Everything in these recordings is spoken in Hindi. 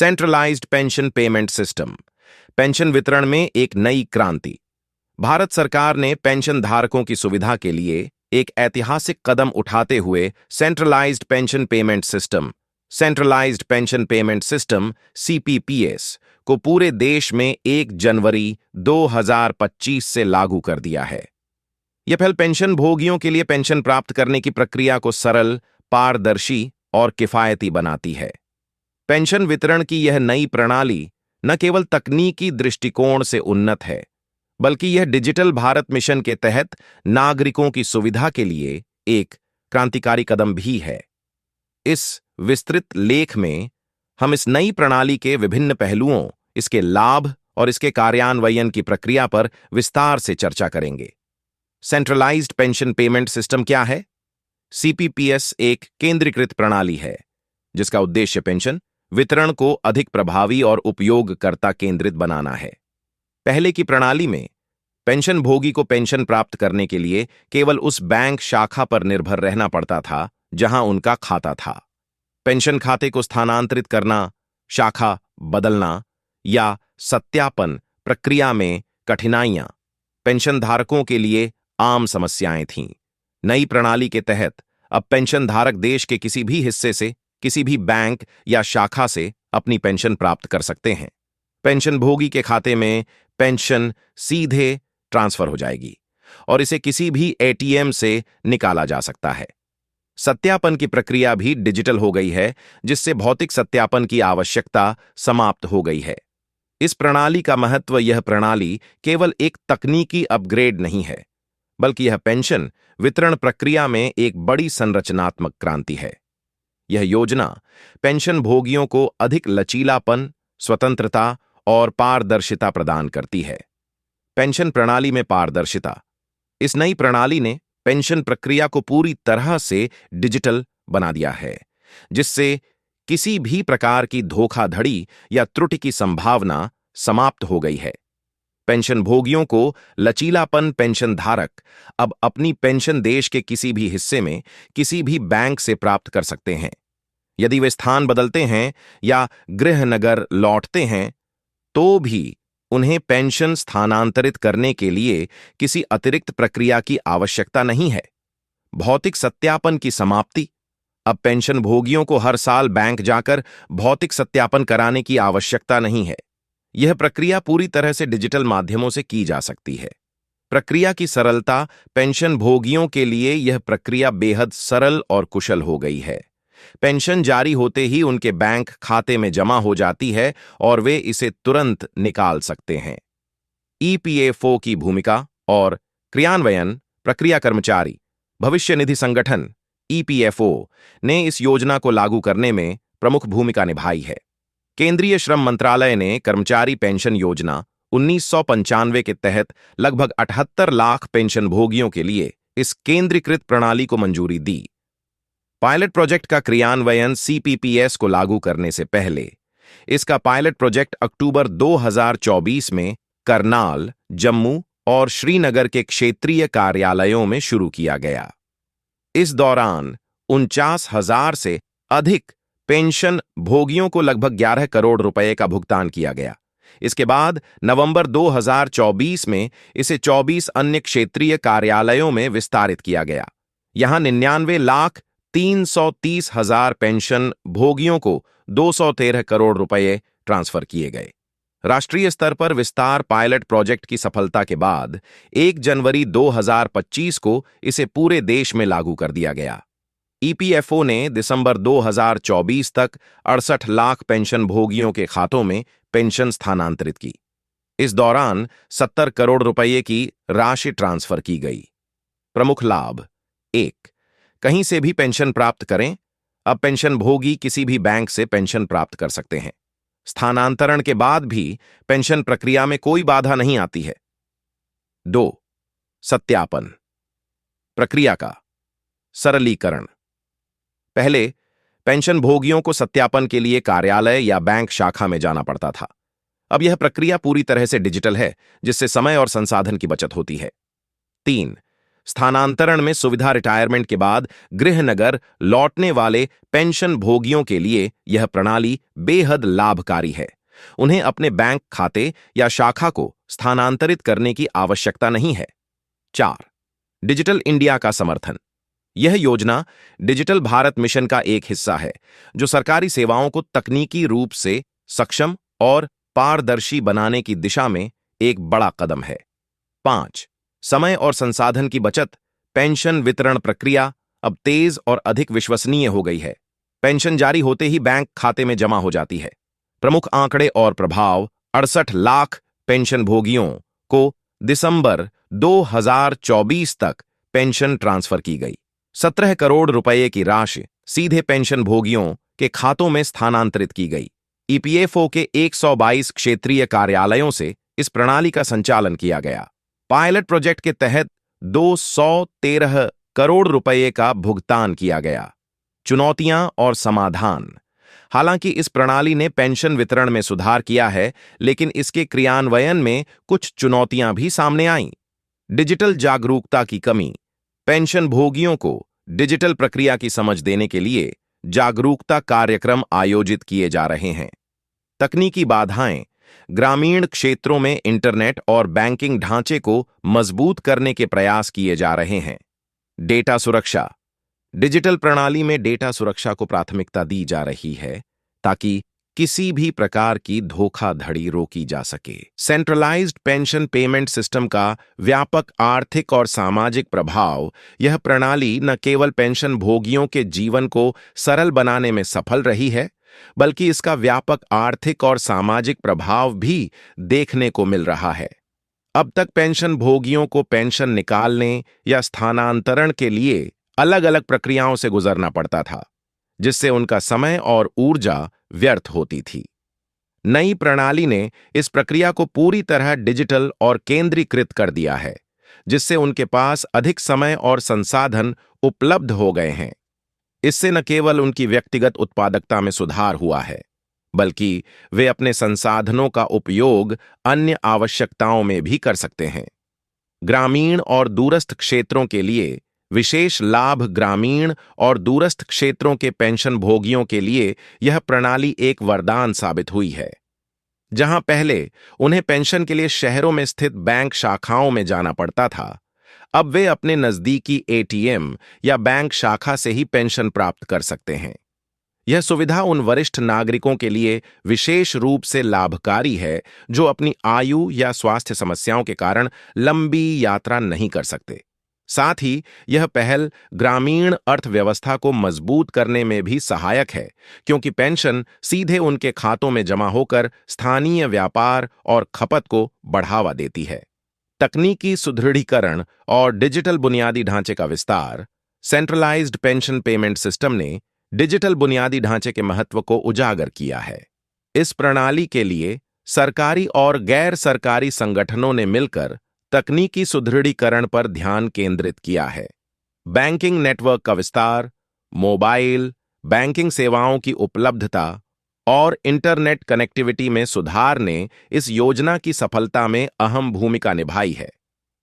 Centralised pension payment system. Pension वितरण में एक नई क्रांति। भारत सरकार ने पेंशन धारकों की सुविधा के लिए एक ऐतिहासिक कदम उठाते हुए सेंट्रलाइज्ड पेंशन पेमेंट सिस्टम सीपीपीएस को पूरे देश में 1 जनवरी 2025 से लागू कर दिया है। यह पहल पेंशन भोगियों के लिए पेंशन प्राप्त करने की प्रक्रिया को सरल, पारदर्शी और किफायती बनाती है। पेंशन वितरण की यह नई प्रणाली न केवल तकनीकी दृष्टिकोण से उन्नत है, बल्कि यह डिजिटल भारत मिशन के तहत नागरिकों की सुविधा के लिए एक क्रांतिकारी कदम भी है। इस विस्तृत लेख में हम इस नई प्रणाली के विभिन्न पहलुओं, इसके लाभ और इसके कार्यान्वयन की प्रक्रिया पर विस्तार से चर्चा करेंगे। सेंट्रलाइज्ड पेंशन पेमेंट सिस्टम क्या है? सीपीपीएस एक केंद्रीकृत प्रणाली है जिसका उद्देश्य पेंशन वितरण को अधिक प्रभावी और उपयोगकर्ता केंद्रित बनाना है। पहले की प्रणाली में पेंशन भोगी को पेंशन प्राप्त करने के लिए केवल उस बैंक शाखा पर निर्भर रहना पड़ता था जहां उनका खाता था। पेंशन खाते को स्थानांतरित करना, शाखा बदलना या सत्यापन प्रक्रिया में कठिनाइयां पेंशनधारकों के लिए आम समस्याएं थीं। नई प्रणाली के तहत अब पेंशनधारक देश के किसी भी हिस्से से किसी भी बैंक या शाखा से अपनी पेंशन प्राप्त कर सकते हैं। पेंशन भोगी के खाते में पेंशन सीधे ट्रांसफर हो जाएगी और इसे किसी भी एटीएम से निकाला जा सकता है। सत्यापन की प्रक्रिया भी डिजिटल हो गई है, जिससे भौतिक सत्यापन की आवश्यकता समाप्त हो गई है। इस प्रणाली का महत्व, यह प्रणाली केवल एक तकनीकी अपग्रेड नहीं है, बल्कि यह पेंशन वितरण प्रक्रिया में एक बड़ी संरचनात्मक क्रांति है। यह योजना पेंशन भोगियों को अधिक लचीलापन, स्वतंत्रता और पारदर्शिता प्रदान करती है। पेंशन प्रणाली में पारदर्शिता। इस नई प्रणाली ने पेंशन प्रक्रिया को पूरी तरह से डिजिटल बना दिया है, जिससे किसी भी प्रकार की धोखाधड़ी या त्रुटि की संभावना समाप्त हो गई है। पेंशन भोगियों को लचीलापन। पेंशनधारक अब अपनी पेंशन देश के किसी भी हिस्से में किसी भी बैंक से प्राप्त कर सकते हैं। यदि वे स्थान बदलते हैं या गृह नगर लौटते हैं, तो भी उन्हें पेंशन स्थानांतरित करने के लिए किसी अतिरिक्त प्रक्रिया की आवश्यकता नहीं है। भौतिक सत्यापन की समाप्ति। अब पेंशन भोगियों को हर साल बैंक जाकर भौतिक सत्यापन कराने की आवश्यकता नहीं है। यह प्रक्रिया पूरी तरह से डिजिटल माध्यमों से की जा सकती है। प्रक्रिया की सरलता। पेंशन भोगियों के लिए यह प्रक्रिया बेहद सरल और कुशल हो गई है। पेंशन जारी होते ही उनके बैंक खाते में जमा हो जाती है और वे इसे तुरंत निकाल सकते हैं। ईपीएफओ की भूमिका और क्रियान्वयन। प्रक्रिया कर्मचारी भविष्य निधि संगठन ईपीएफओ ने इस योजना को लागू करने में प्रमुख भूमिका निभाई है। केंद्रीय श्रम मंत्रालय ने कर्मचारी पेंशन योजना 1995 के तहत लगभग 78 लाख पेंशन भोगियों के लिए इस केंद्रीकृत प्रणाली को मंजूरी दी। पायलट प्रोजेक्ट का क्रियान्वयन। सीपीपीएस को लागू करने से पहले इसका पायलट प्रोजेक्ट अक्टूबर 2024 में करनाल, जम्मू और श्रीनगर के क्षेत्रीय कार्यालयों में शुरू किया गया। इस दौरान 49,000 से अधिक पेंशन भोगियों को लगभग 11 करोड़ रुपए का भुगतान किया गया। इसके बाद नवंबर 2024 में इसे 24 अन्य क्षेत्रीय कार्यालयों में विस्तारित किया गया। यहां 99,330,000 पेंशन भोगियों को 213 करोड़ रुपए ट्रांसफर किए गए। राष्ट्रीय स्तर पर विस्तार। पायलट प्रोजेक्ट की सफलता के बाद 1 जनवरी 2025 को इसे पूरे देश में लागू कर दिया गया। ईपीएफओ ने दिसंबर 2024 तक 68 लाख पेंशन भोगियों के खातों में पेंशन स्थानांतरित की। इस दौरान 70 करोड़ रुपए की राशि ट्रांसफर की गई। प्रमुख लाभ। 1. कहीं से भी पेंशन प्राप्त करें। अब पेंशन भोगी किसी भी बैंक से पेंशन प्राप्त कर सकते हैं। स्थानांतरण के बाद भी पेंशन प्रक्रिया में कोई बाधा नहीं आती है। 2. सत्यापन। प्रक्रिया का सरलीकरण। पहले पेंशन भोगियों को सत्यापन के लिए कार्यालय या बैंक शाखा में जाना पड़ता था। अब यह प्रक्रिया पूरी तरह से डिजिटल है, जिससे समय और संसाधन की बचत होती है। 3. स्थानांतरण में सुविधा रिटायरमेंट के बाद गृहनगर लौटने वाले पेंशन भोगियों के लिए यह प्रणाली बेहद लाभकारी है। उन्हें अपने बैंक खाते या शाखा को स्थानांतरित करने की आवश्यकता नहीं है। 4. डिजिटल इंडिया का समर्थन। यह योजना डिजिटल भारत मिशन का एक हिस्सा है, जो सरकारी सेवाओं को तकनीकी रूप से सक्षम और पारदर्शी बनाने की दिशा में एक बड़ा कदम है। 5. समय और संसाधन की बचत। पेंशन वितरण प्रक्रिया अब तेज और अधिक विश्वसनीय हो गई है। पेंशन जारी होते ही बैंक खाते में जमा हो जाती है। प्रमुख आंकड़े और प्रभाव: 68 लाख पेंशन भोगियों को दिसंबर 2024 तक पेंशन ट्रांसफर की गई। 17 करोड़ रुपए की राशि सीधे पेंशन भोगियों के खातों में स्थानांतरित की गई। ईपीएफओ के 122 क्षेत्रीय कार्यालयों से इस प्रणाली का संचालन किया गया। पायलट प्रोजेक्ट के तहत 213 करोड़ रुपए का भुगतान किया गया। चुनौतियां और समाधान। हालांकि इस प्रणाली ने पेंशन वितरण में सुधार किया है, लेकिन इसके क्रियान्वयन में कुछ चुनौतियां भी सामने आईं। डिजिटल जागरूकता की कमी। पेंशन भोगियों को डिजिटल प्रक्रिया की समझ देने के लिए जागरूकता कार्यक्रम आयोजित किए जा रहे हैं। तकनीकी बाधाएं। ग्रामीण क्षेत्रों में इंटरनेट और बैंकिंग ढांचे को मजबूत करने के प्रयास किए जा रहे हैं। डेटा सुरक्षा। डिजिटल प्रणाली में डेटा सुरक्षा को प्राथमिकता दी जा रही है ताकि किसी भी प्रकार की धोखाधड़ी रोकी जा सके। सेंट्रलाइज्ड पेंशन पेमेंट सिस्टम का व्यापक आर्थिक और सामाजिक प्रभाव। यह प्रणाली न केवल पेंशन भोगियों के जीवन को सरल बनाने में सफल रही है, बल्कि इसका व्यापक आर्थिक और सामाजिक प्रभाव भी देखने को मिल रहा है। अब तक पेंशन भोगियों को पेंशन निकालने या स्थानांतरण के लिए अलग-अलग प्रक्रियाओं से गुजरना पड़ता था, जिससे उनका समय और ऊर्जा व्यर्थ होती थी। नई प्रणाली ने इस प्रक्रिया को पूरी तरह डिजिटल और केंद्रीकृत कर दिया है, जिससे उनके पास अधिक समय और संसाधन उपलब्ध हो गए हैं। इससे न केवल उनकी व्यक्तिगत उत्पादकता में सुधार हुआ है, बल्कि वे अपने संसाधनों का उपयोग अन्य आवश्यकताओं में भी कर सकते हैं। ग्रामीण और दूरस्थ क्षेत्रों के लिए विशेष लाभ। ग्रामीण और दूरस्थ क्षेत्रों के पेंशन भोगियों के लिए यह प्रणाली एक वरदान साबित हुई है। जहां पहले उन्हें पेंशन के लिए शहरों में स्थित बैंक शाखाओं में जाना पड़ता था, अब वे अपने नजदीकी एटीएम या बैंक शाखा से ही पेंशन प्राप्त कर सकते हैं। यह सुविधा उन वरिष्ठ नागरिकों के लिए विशेष रूप से लाभकारी है जो अपनी आयु या स्वास्थ्य समस्याओं के कारण लंबी यात्रा नहीं कर सकते। साथ ही यह पहल ग्रामीण अर्थव्यवस्था को मजबूत करने में भी सहायक है, क्योंकि पेंशन सीधे उनके खातों में जमा होकर स्थानीय व्यापार और खपत को बढ़ावा देती है। तकनीकी सुदृढ़ीकरण और डिजिटल बुनियादी ढांचे का विस्तार। सेंट्रलाइज्ड पेंशन पेमेंट सिस्टम ने डिजिटल बुनियादी ढांचे के महत्व को उजागर किया है। इस प्रणाली के लिए सरकारी और गैर सरकारी संगठनों ने मिलकर तकनीकी सुदृढ़ीकरण पर ध्यान केंद्रित किया है। बैंकिंग नेटवर्क का विस्तार, मोबाइल बैंकिंग सेवाओं की उपलब्धता और इंटरनेट कनेक्टिविटी में सुधार ने इस योजना की सफलता में अहम भूमिका निभाई है।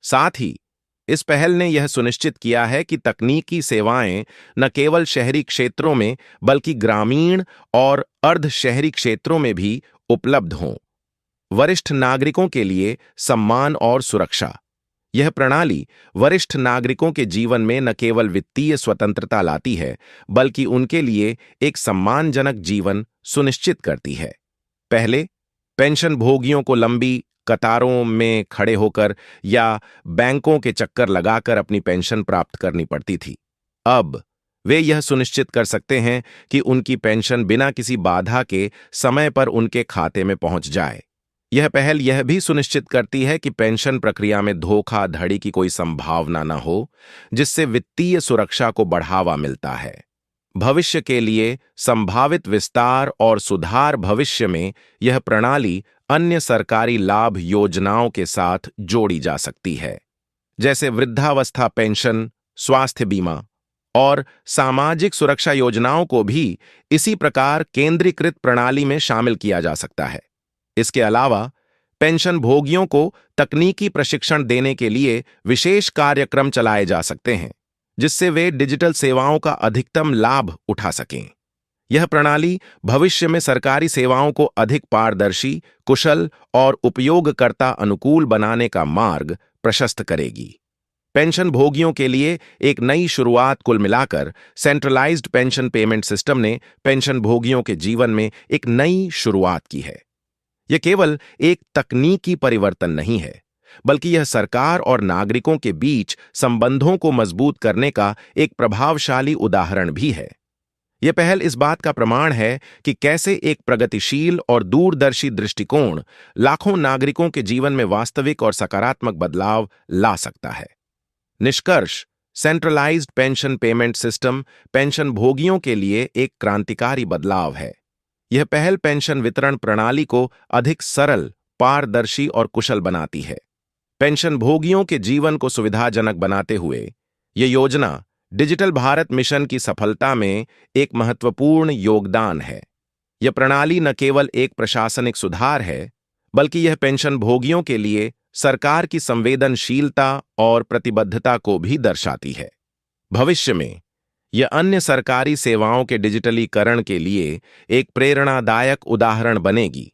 साथ ही इस पहल ने यह सुनिश्चित किया है कि तकनीकी सेवाएं न केवल शहरी क्षेत्रों में बल्कि ग्रामीण और अर्ध शहरी क्षेत्रों में भी उपलब्ध हों। वरिष्ठ नागरिकों के लिए सम्मान और सुरक्षा। यह प्रणाली वरिष्ठ नागरिकों के जीवन में न केवल वित्तीय स्वतंत्रता लाती है, बल्कि उनके लिए एक सम्मानजनक जीवन सुनिश्चित करती है। पहले पेंशन भोगियों को लंबी कतारों में खड़े होकर या बैंकों के चक्कर लगाकर अपनी पेंशन प्राप्त करनी पड़ती थी। अब वे यह सुनिश्चित कर सकते हैं कि उनकी पेंशन बिना किसी बाधा के समय पर उनके खाते में पहुंच जाए। यह पहल यह भी सुनिश्चित करती है कि पेंशन प्रक्रिया में धोखाधड़ी की कोई संभावना न हो, जिससे वित्तीय सुरक्षा को बढ़ावा मिलता है। भविष्य के लिए संभावित विस्तार और सुधार। भविष्य में यह प्रणाली अन्य सरकारी लाभ योजनाओं के साथ जोड़ी जा सकती है, जैसे वृद्धावस्था पेंशन, स्वास्थ्य बीमा और सामाजिक सुरक्षा योजनाओं को भी इसी प्रकार केंद्रीकृत प्रणाली में शामिल किया जा सकता है। इसके अलावा पेंशन भोगियों को तकनीकी प्रशिक्षण देने के लिए विशेष कार्यक्रम चलाए जा सकते हैं, जिससे वे डिजिटल सेवाओं का अधिकतम लाभ उठा सकें। यह प्रणाली भविष्य में सरकारी सेवाओं को अधिक पारदर्शी, कुशल और उपयोगकर्ता अनुकूल बनाने का मार्ग प्रशस्त करेगी। पेंशन भोगियों के लिए एक नई शुरुआत। कुल मिलाकर सेंट्रलाइज्ड पेंशन पेमेंट सिस्टम ने पेंशन भोगियों के जीवन में एक नई शुरुआत की है। यह केवल एक तकनीकी परिवर्तन नहीं है, बल्कि यह सरकार और नागरिकों के बीच संबंधों को मजबूत करने का एक प्रभावशाली उदाहरण भी है। यह पहल इस बात का प्रमाण है कि कैसे एक प्रगतिशील और दूरदर्शी दृष्टिकोण लाखों नागरिकों के जीवन में वास्तविक और सकारात्मक बदलाव ला सकता है। निष्कर्ष: centralised pension payment system pension भोगियों के लिए एक क्रांतिकारी बदलाव है। यह पहल पेंशन वितरण प्रणाली को अधिक सरल, पारदर्शी और कुशल बनाती है। पेंशन भोगियों के जीवन को सुविधाजनक बनाते हुए यह योजना डिजिटल भारत मिशन की सफलता में एक महत्वपूर्ण योगदान है। यह प्रणाली न केवल एक प्रशासनिक सुधार है, बल्कि यह पेंशन भोगियों के लिए सरकार की संवेदनशीलता और प्रतिबद्धता को भी दर्शाती है। भविष्य में यह अन्य सरकारी सेवाओं के डिजिटलीकरण के लिए एक प्रेरणादायक उदाहरण बनेगी।